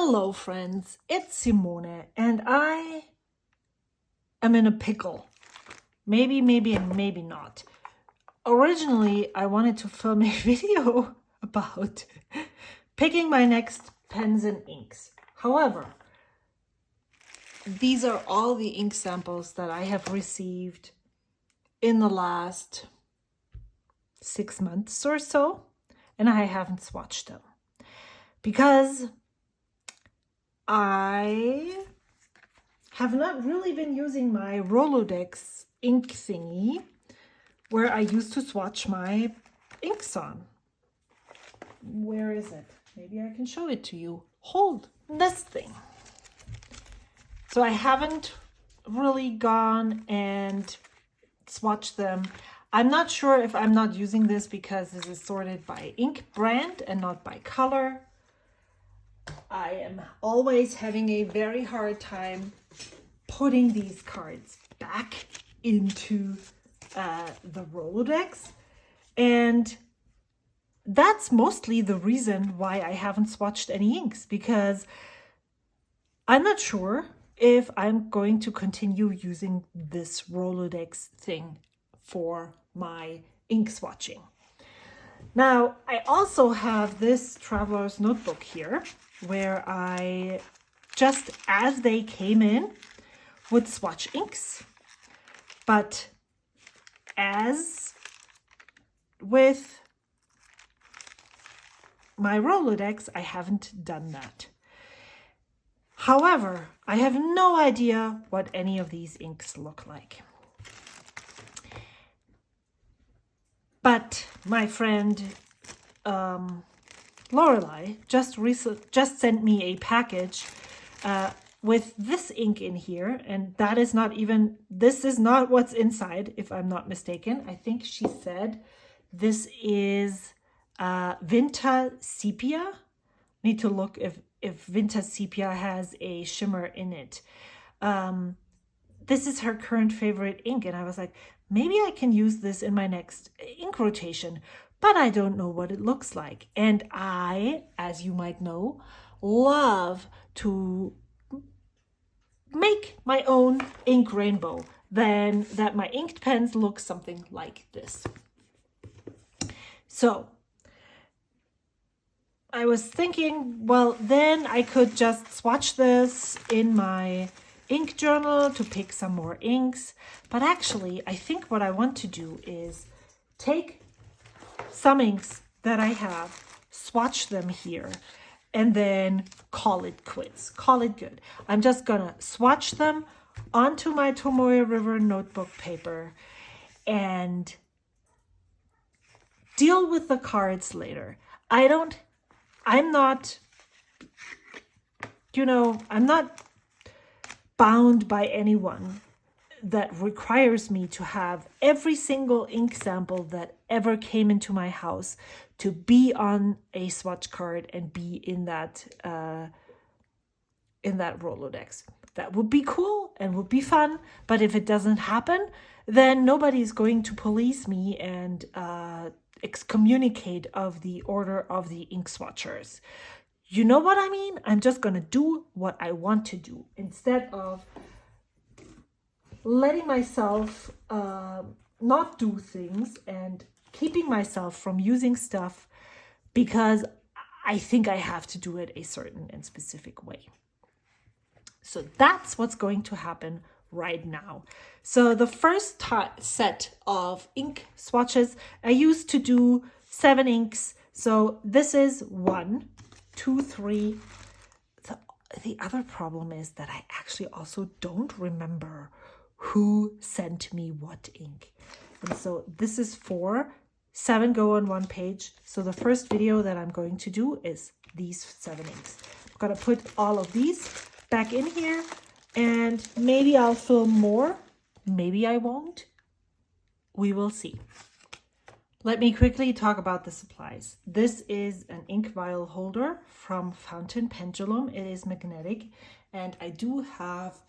Hello friends, it's Simone and I am in a pickle. Maybe, and maybe not. Originally, I wanted to film a video about picking my next pens and inks. However, these are all the ink samples that I have received in the last 6 months or so, and I haven't swatched them because I have not really been using my Rolodex ink thingy where I used to swatch my inks on. Where is it? Maybe I can show it to you. Hold this thing. So I haven't really gone and swatched them. I'm not sure if I'm not using this because this is sorted by ink brand and not by color. I am always having a very hard time putting these cards back into the Rolodex, and that's mostly the reason why I haven't swatched any inks, because I'm not sure if I'm going to continue using this Rolodex thing for my ink swatching. Now, I also have this traveler's notebook here where I, just as they came in, would swatch inks. But as with my Rolodex, I haven't done that. However, I have no idea what any of these inks look like. But my friend Lorelei just sent me a package with this ink in here, and that is not even, this is not what's inside, if I'm not mistaken. I think she said this is Vinta Sepia. Need to look if Vinta Sepia has a shimmer in it. This is her current favorite ink, and I was like, maybe I can use this in my next ink rotation, but I don't know what it looks like. And I, as you might know, love to make my own ink rainbow, then that my inked pens look something like this. So I was thinking, well, then I could just swatch this in my ink journal to pick some more inks. But actually, I think what I want to do is take some inks that I have, swatch them here, and then call it quits, call it good. I'm just gonna swatch them onto my Tomoe River notebook paper and deal with the cards later. I'm not bound by anyone that requires me to have every single ink sample that ever came into my house to be on a swatch card and be in that Rolodex. That would be cool and would be fun, but if it doesn't happen, then nobody's going to police me and excommunicate of the order of the ink swatchers. You know what I mean? I'm just gonna do what I want to do instead of letting myself not do things and keeping myself from using stuff because I think I have to do it a certain and specific way. So that's what's going to happen right now. So the first set of ink swatches, I used to do 7 inks. So this is 1, 2, 3. The other problem is that I actually also don't remember who sent me what ink. And so this is 4, 7 go on 1 page. So the first video that I'm going to do is these 7 inks. I'm gonna put all of these back in here, and maybe I'll film more, maybe I won't. We will see. Let me quickly talk about the supplies. This is an ink vial holder from Fountain Pendulum. It is magnetic, and I do have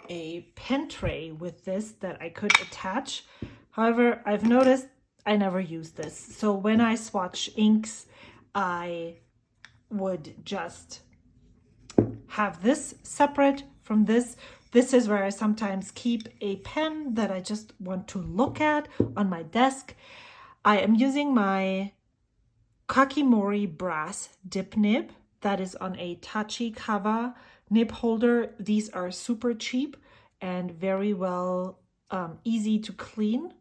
a pen tray with this that I could attach. However, I've noticed I never use this. So when I swatch inks, I would just have this separate from this. This is where I sometimes keep a pen that I just want to look at on my desk. I am using my Kakimori brass dip nib that is on a Tachikawa nib holder. These are super cheap and very well easy to clean.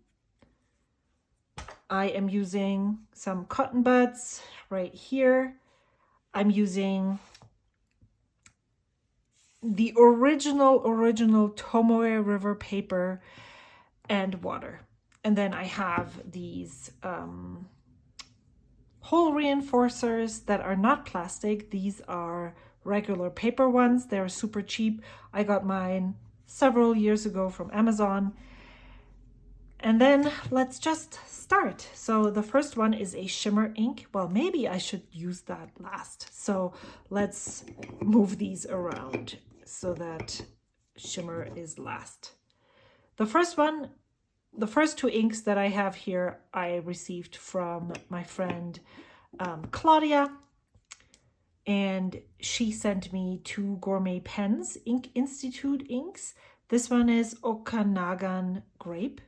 I am using some cotton buds right here. I'm using the original Tomoe River paper and water. And then I have these hole reinforcers that are not plastic. These are regular paper ones. They're super cheap. I got mine several years ago from Amazon. And then let's just start. So the first one is a shimmer ink. Well, maybe I should use that last. So let's move these around so that shimmer is last. The first two inks that I have here, I received from my friend Claudia, and she sent me two GourmetPens Ink Institute inks. This one is Okanagan Grape.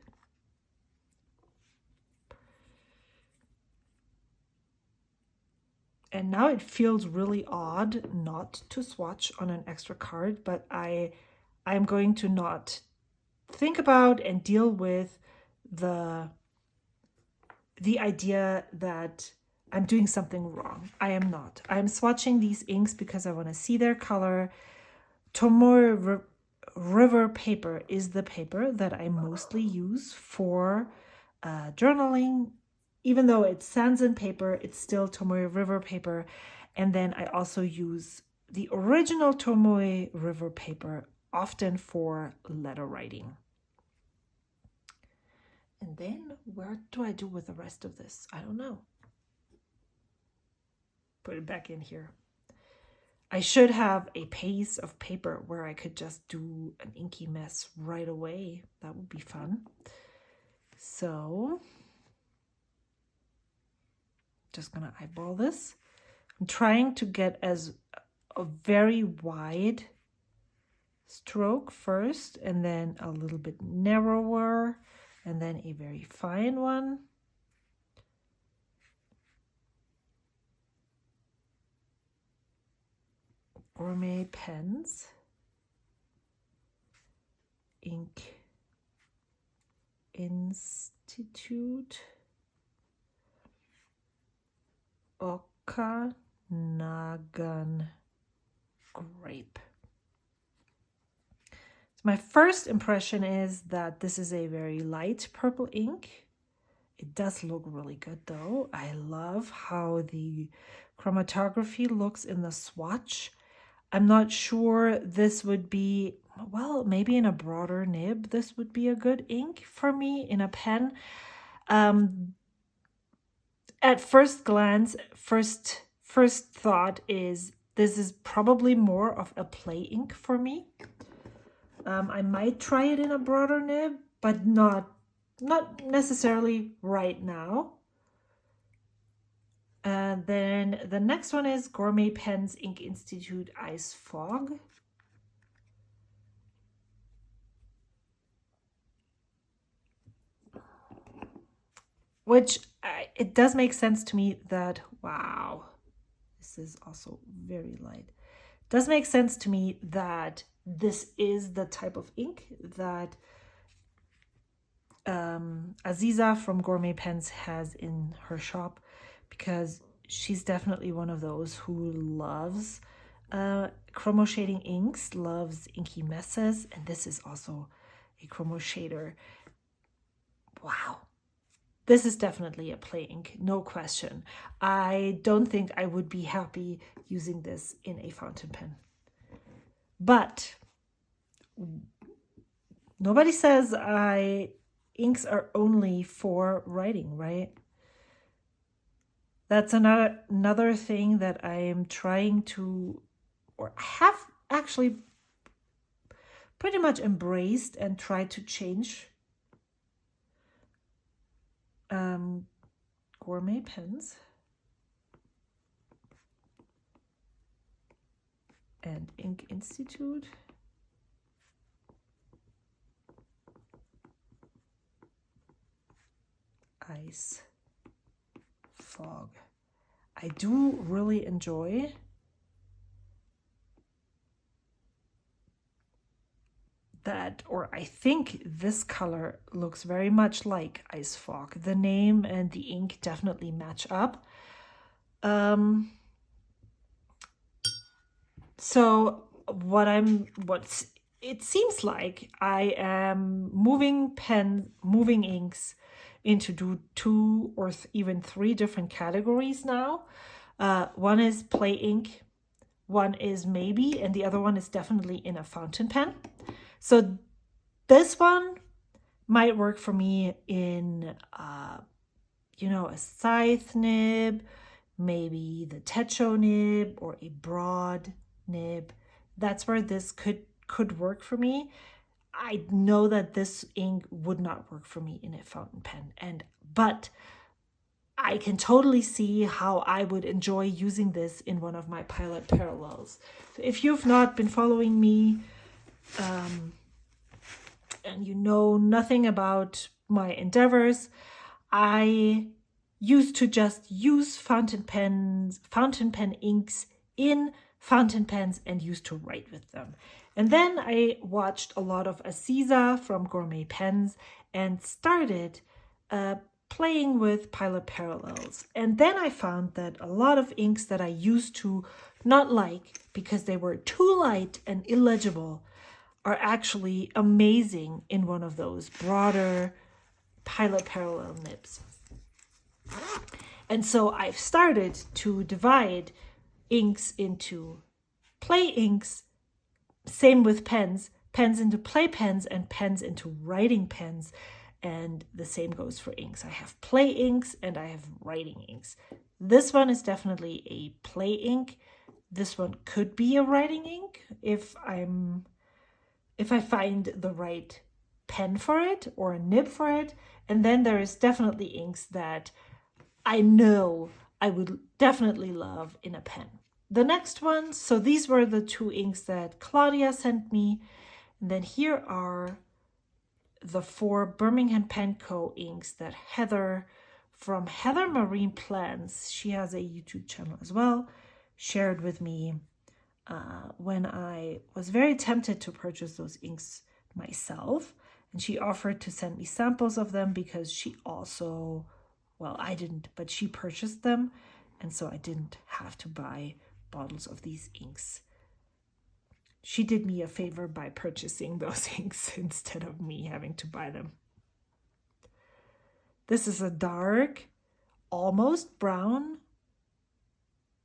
And now it feels really odd not to swatch on an extra card, but I'm going to not think about and deal with the idea that I'm doing something wrong. I am not. I'm swatching these inks because I want to see their color. Tomoe River paper is the paper that I mostly use for journaling. Even though it's Sanzen paper, it's still Tomoe River paper. And then I also use the original Tomoe River paper often for letter writing. And then what do I do with the rest of this? I don't know. Put it back in here. I should have a piece of paper where I could just do an inky mess right away. That would be fun. So just gonna eyeball this. I'm trying to get as a very wide stroke first, and then a little bit narrower, and then a very fine one. GourmetPens Ink Institute Okanagan Grape. So my first impression is that this is a very light purple ink. It does look really good though. I love how the chromatography looks in the swatch. I'm not sure this would be, well, maybe in a broader nib, this would be a good ink for me in a pen. At first glance, first thought is this is probably more of a play ink for me. I might try it in a broader nib, but not necessarily right now. And then the next one is GourmetPens Ink Institute Ice Fog. Which it does make sense to me that, wow, this is also very light. It does make sense to me that this is the type of ink that Aziza from GourmetPens has in her shop, because she's definitely one of those who loves chromo shading inks, loves inky messes, and this is also a chromo shader. Wow. This is definitely a play ink, no question. I don't think I would be happy using this in a fountain pen. But nobody says inks are only for writing, right? That's another thing that I am trying to, or have actually pretty much embraced and tried to change. GourmetPens. and Ink Institute. Ice Fog. I do really enjoy that, or I think this color looks very much like Ice Fog. The name and the ink definitely match up. So it seems like I am moving inks into two or even three different categories now. One is play ink, one is maybe, and the other one is definitely in a fountain pen. So this one might work for me in, you know, a scythe nib, maybe the techo nib or a broad nib. That's where this could work for me. I know that this ink would not work for me in a fountain pen, but I can totally see how I would enjoy using this in one of my pilot parallels. So if you've not been following me, and you know nothing about my endeavors, I used to just use fountain pen inks in fountain pens and used to write with them. And then I watched a lot of Aziza from GourmetPens and started playing with pilot parallels. And then I found that a lot of inks that I used to not like because they were too light and illegible are actually amazing in one of those broader pilot parallel nibs. And so I've started to divide inks into play inks, same with pens into play pens and pens into writing pens. And the same goes for inks. I have play inks and I have writing inks. This one is definitely a play ink. This one could be a writing ink if I find the right pen for it or a nib for it. And then there is definitely inks that I know I would definitely love in a pen. The next one, so these were the two inks that Claudia sent me. And then here are the 4 Birmingham Pen Co. inks that Heather from Heather Marine Plants, she has a YouTube channel as well, shared with me when I was very tempted to purchase those inks myself. And she offered to send me samples of them because she also, well, I didn't, but she purchased them. And so I didn't have to buy bottles of these inks. She did me a favor by purchasing those inks instead of me having to buy them. This is a dark, almost brown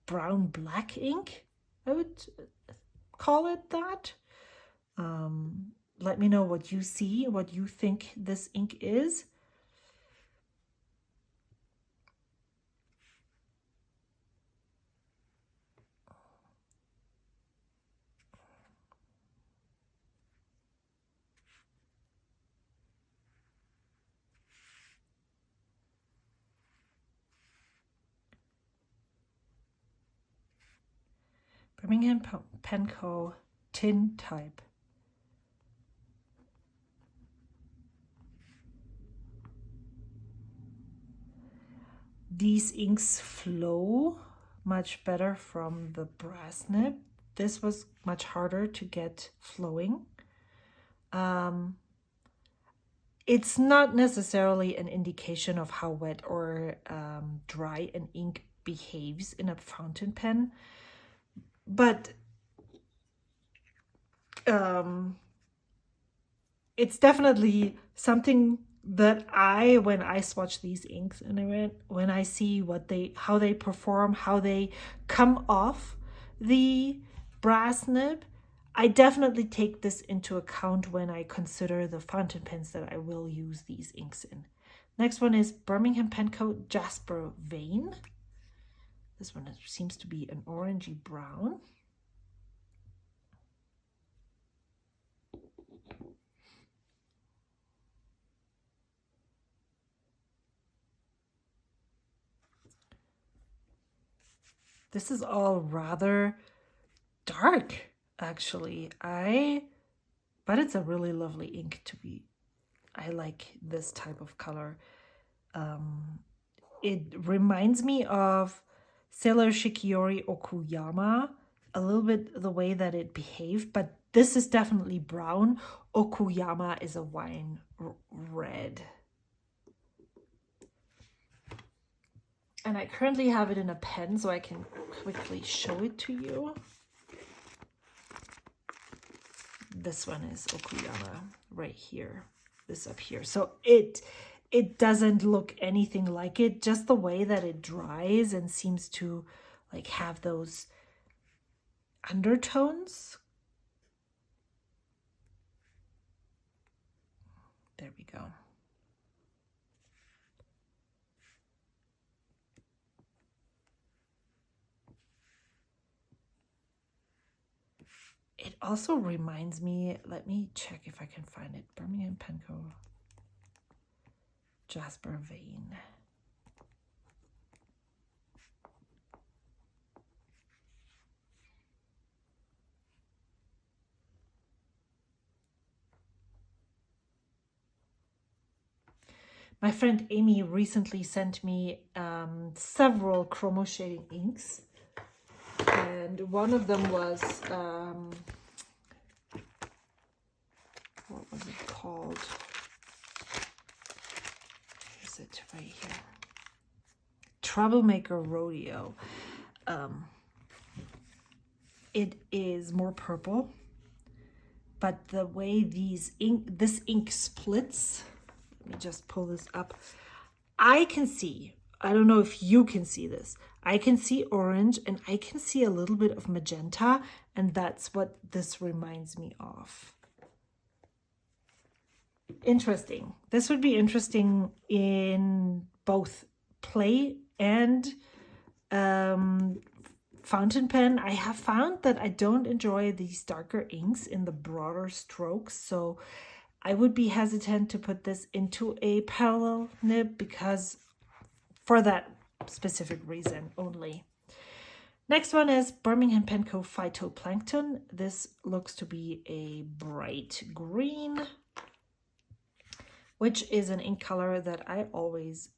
black ink. I would call it that. Let me know what you see, what you think this ink is. Birmingham Pen Co. Tintype. These inks flow much better from the brass nib. This was much harder to get flowing. It's not necessarily an indication of how wet or dry an ink behaves in a fountain pen, but it's definitely something that when I swatch these inks and when I see how they perform, how they come off the brass nib, I definitely take this into account when I consider the fountain pens that I will use these inks in. Next one is Birmingham Pen Co. Jasper Vein. This one seems to be an orangey brown. This is all rather dark, actually. But it's a really lovely ink to be. I like this type of color. It reminds me of Sailor Shikiori Okuyama, a little bit the way that it behaved, but this is definitely brown. Okuyama is a wine red. And I currently have it in a pen, so I can quickly show it to you. This one is Okuyama right here, this up here. So it doesn't look anything like it, just the way that it dries and seems to like have those undertones. There we go. It also reminds me, let me check if I can find it. Birmingham Penco Jasper Vein. My friend Amy recently sent me several chromo shading inks. And one of them was, what was it called? Is it right here? Troublemaker Rodeo. It is more purple, but the way this ink splits, let me just pull this up. I can see, I don't know if you can see this, I can see orange and I can see a little bit of magenta, and that's what this reminds me of. Interesting. This would be interesting in both play and fountain pen. I have found that I don't enjoy these darker inks in the broader strokes, so I would be hesitant to put this into a parallel nib because for that specific reason only. Next one is Birmingham Penco Phytoplankton. This looks to be a bright green, which is an ink color that I always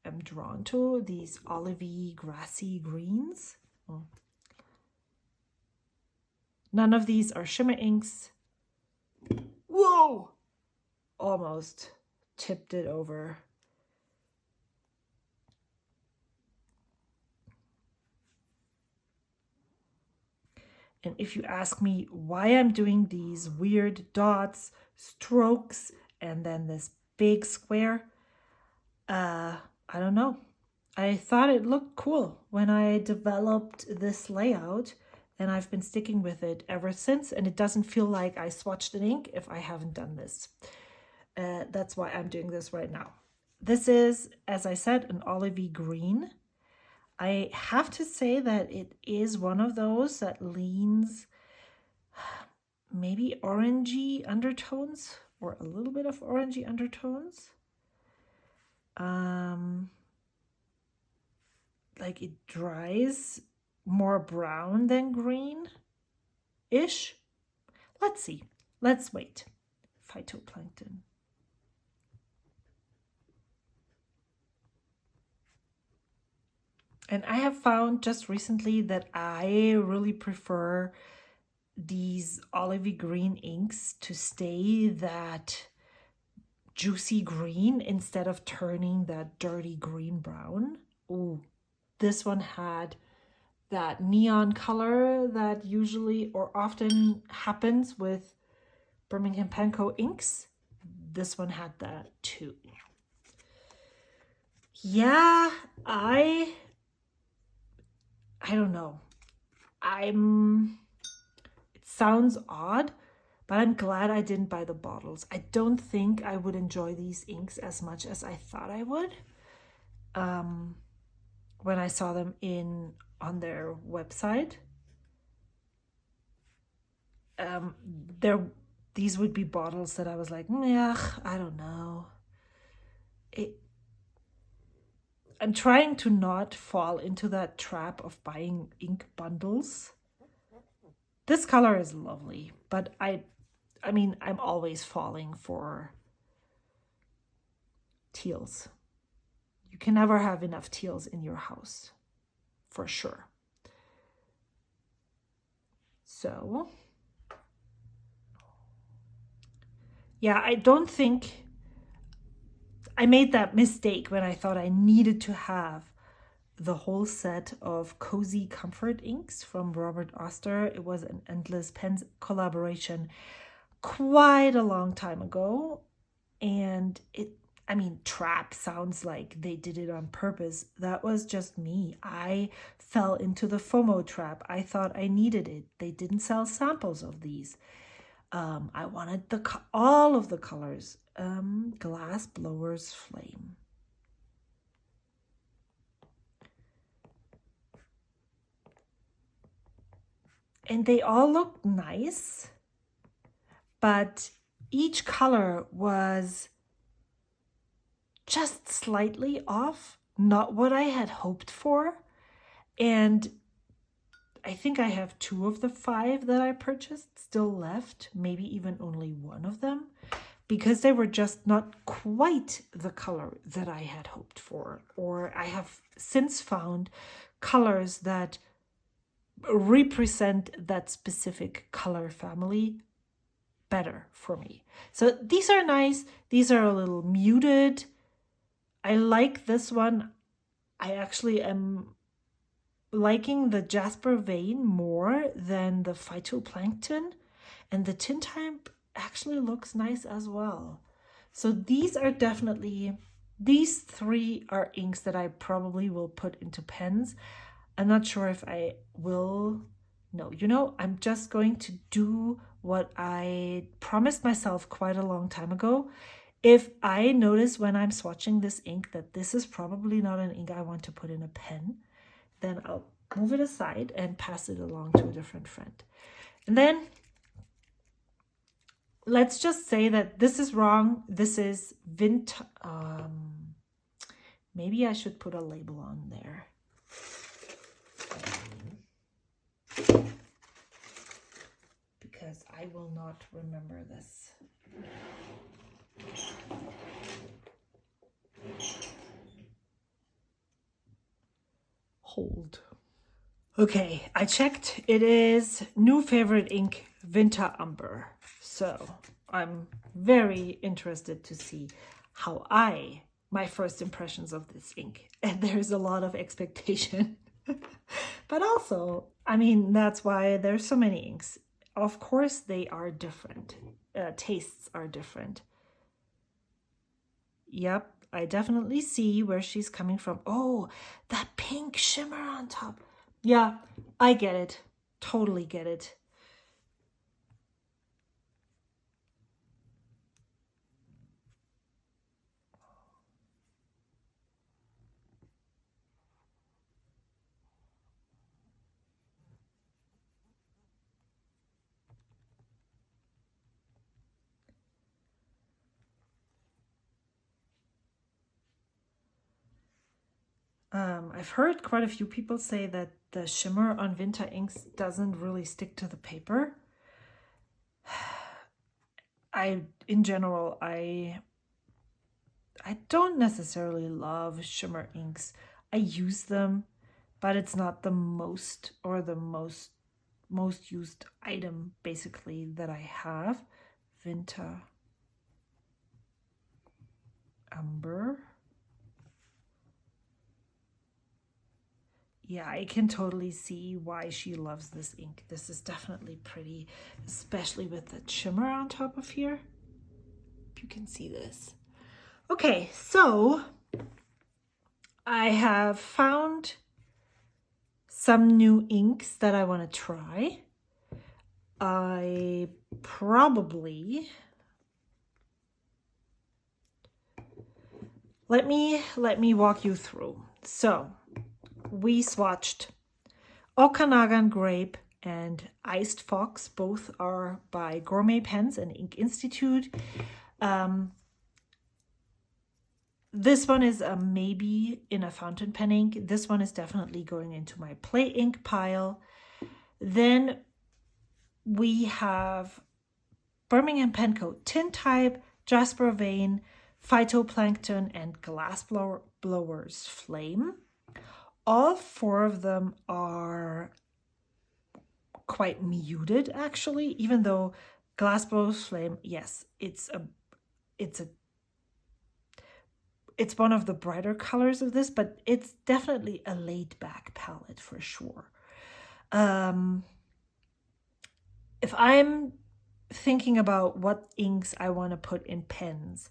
am drawn to, these olivey, grassy greens. None of these are shimmer inks. Whoa! Almost tipped it over. And if you ask me why I'm doing these weird dots, strokes, and then this big square, I don't know. I thought it looked cool when I developed this layout, and I've been sticking with it ever since, and it doesn't feel like I swatched an ink if I haven't done this. That's why I'm doing this right now. This is, as I said, an olivey green. I have to say that it is one of those that leans maybe orangey undertones, or a little bit of orangey undertones. Like it dries more brown than green-ish. Let's see. Let's wait. Phytoplankton. And I have found just recently that I really prefer these olivey green inks to stay that juicy green instead of turning that dirty green brown. Ooh, this one had that neon color that usually or often happens with Birmingham Penco inks. This one had that too. Yeah, I don't know. It sounds odd, but I'm glad I didn't buy the bottles. I don't think I would enjoy these inks as much as I thought I would when I saw them on their website. These would be bottles that I was like, yeah, I don't know. I'm trying to not fall into that trap of buying ink bundles. This color is lovely, but I mean, I'm always falling for teals. You can never have enough teals in your house, for sure. So, yeah, I don't think I made that mistake when I thought I needed to have the whole set of Cozy Comfort inks from Robert Oster. It was an Endless Pens collaboration quite a long time ago. And I mean, trap sounds like they did it on purpose. That was just me. I fell into the FOMO trap. I thought I needed it. They didn't sell samples of these. I wanted all of the colors. Glassblower's Flame. And they all look nice, but each color was just slightly off, not what I had hoped for. And I think I have 2 of the 5 that I purchased still left, maybe even only 1 of them, because they were just not quite the color that I had hoped for. Or I have since found colors that represent that specific color family better for me. So these are nice. These are a little muted. I like this one. I actually am liking the Jasper Vein more than the Phytoplankton, and the Tintype actually looks nice as well. So these are definitely, these 3 are inks that I probably will put into pens. I'm not sure if I will. No, you know, I'm just going to do what I promised myself quite a long time ago. If I notice when I'm swatching this ink that this is probably not an ink I want to put in a pen, then I'll move it aside and pass it along to a different friend. And then let's just say that this is wrong. This is Vinta. Maybe I should put a label on there. Because I will not remember this. Hold. Okay, I checked. It is new favorite ink, Vinta Umber. So I'm very interested to see how my first impressions of this ink. And there's a lot of expectation. But also, I mean, that's why there's so many inks. Of course, they are different. Tastes are different. Yep, I definitely see where she's coming from. Oh, that pink shimmer on top. Yeah, I get it. Totally get it. I've heard quite a few people say that the shimmer on Vinta inks doesn't really stick to the paper. In general, I don't necessarily love shimmer inks. I use them, but it's not the most used item basically that I have. Vinta Umber. Yeah, I can totally see why she loves this ink. This is definitely pretty, especially with the shimmer on top of here. If you can see this. Okay, so I have found some new inks that I want to try. I probably... Let me walk you through. So we swatched Okanagan Grape and Iced Fox. Both are by GourmetPens and Ink Institute. This one is a maybe in a fountain pen ink. This one is definitely going into my play ink pile. Then we have Birmingham Pen Co., Tintype, Jasper Vein, Phytoplankton, and Glassblower's Flame. All 4 of them are quite muted, actually, even though Glassblower's Flame, yes, it's one of the brighter colors of this, but it's definitely a laid back palette for sure. If I'm thinking about what inks I want to put in pens,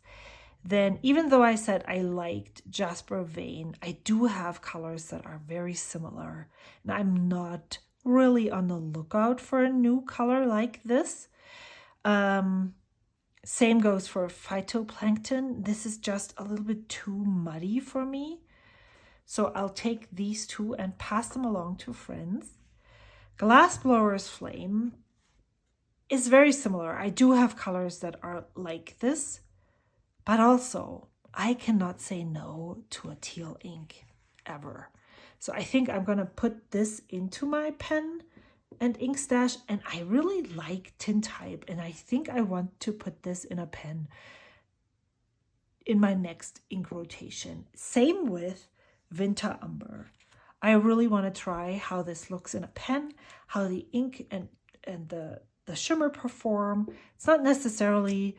then even though I said I liked Jasper Vein, I do have colors that are very similar, and I'm not really on the lookout for a new color like this. Same goes for Phytoplankton. This is just a little bit too muddy for me, so I'll take these 2 and pass them along to friends. Glassblower's Flame is very similar. I do have colors that are like this, but also I cannot say no to a teal ink ever. So I think I'm gonna put this into my pen and ink stash, and I really like Tintype, and I think I want to put this in a pen in my next ink rotation. Same with Vinta Umber. I really want to try how this looks in a pen, how the ink and the shimmer perform. It's not necessarily,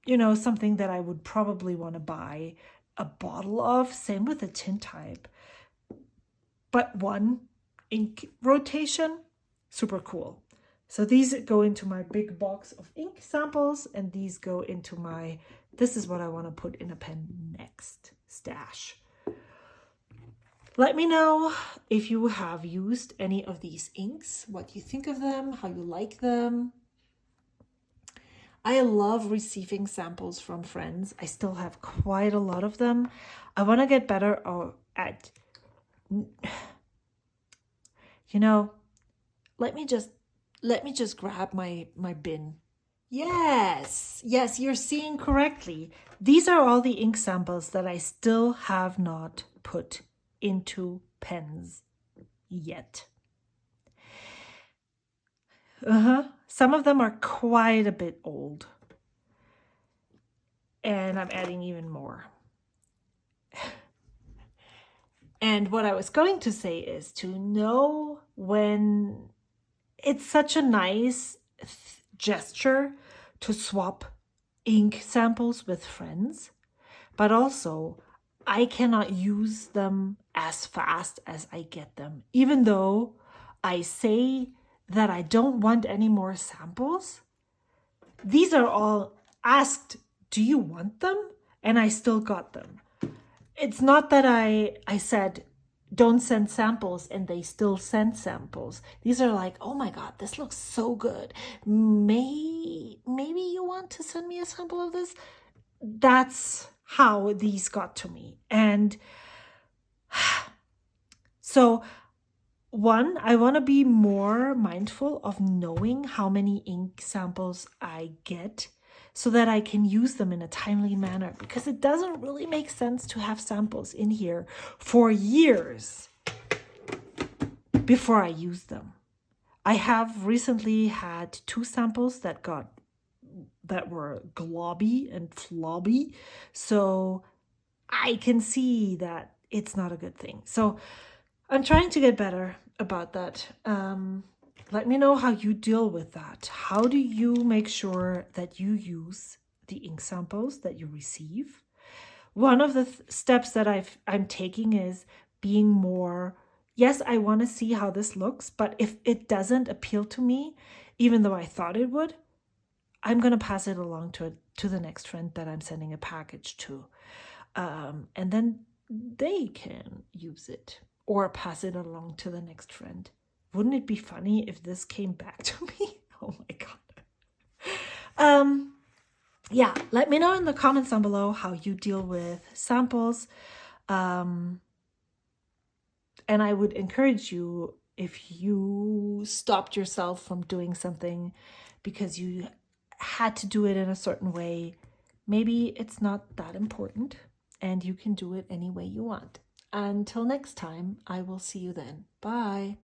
you know, something that I would probably want to buy a bottle of. Same with the Tintype. But one ink rotation, super cool. So these go into my big box of ink samples, and these go into my, this is what I want to put in a pen next stash. Let me know if you have used any of these inks, what you think of them, how you like them. I love receiving samples from friends. I still have quite a lot of them. I want to get better at, you know, let me just grab my bin. Yes, you're seeing correctly. These are all the ink samples that I still have not put into pens yet. Some of them are quite a bit old, and I'm adding even more. And what I was going to say is to know when it's such a nice gesture to swap ink samples with friends, but also I cannot use them as fast as I get them. Even though I say that I don't want any more samples, these are all asked, do you want them? And I still got them. It's not that I said, don't send samples, and they still send samples. These are like, oh my God, this looks so good. Maybe you want to send me a sample of this? That's how these got to me. And so one, I want to be more mindful of knowing how many ink samples I get so that I can use them in a timely manner, because it doesn't really make sense to have samples in here for years before I use them. I have recently had 2 samples that were globby and flobby, so I can see that it's not a good thing. So I'm trying to get better about that. Let me know how you deal with that. How do you make sure that you use the ink samples that you receive? One of the steps that I'm taking is being more, yes, I want to see how this looks, but if it doesn't appeal to me, even though I thought it would, I'm going to pass it along to the next friend that I'm sending a package to. And then they can use it or pass it along to the next friend. Wouldn't it be funny if this came back to me? Oh my God. Yeah, let me know in the comments down below how you deal with samples. And I would encourage you, if you stopped yourself from doing something because you had to do it in a certain way, maybe it's not that important and you can do it any way you want. Until next time, I will see you then. Bye.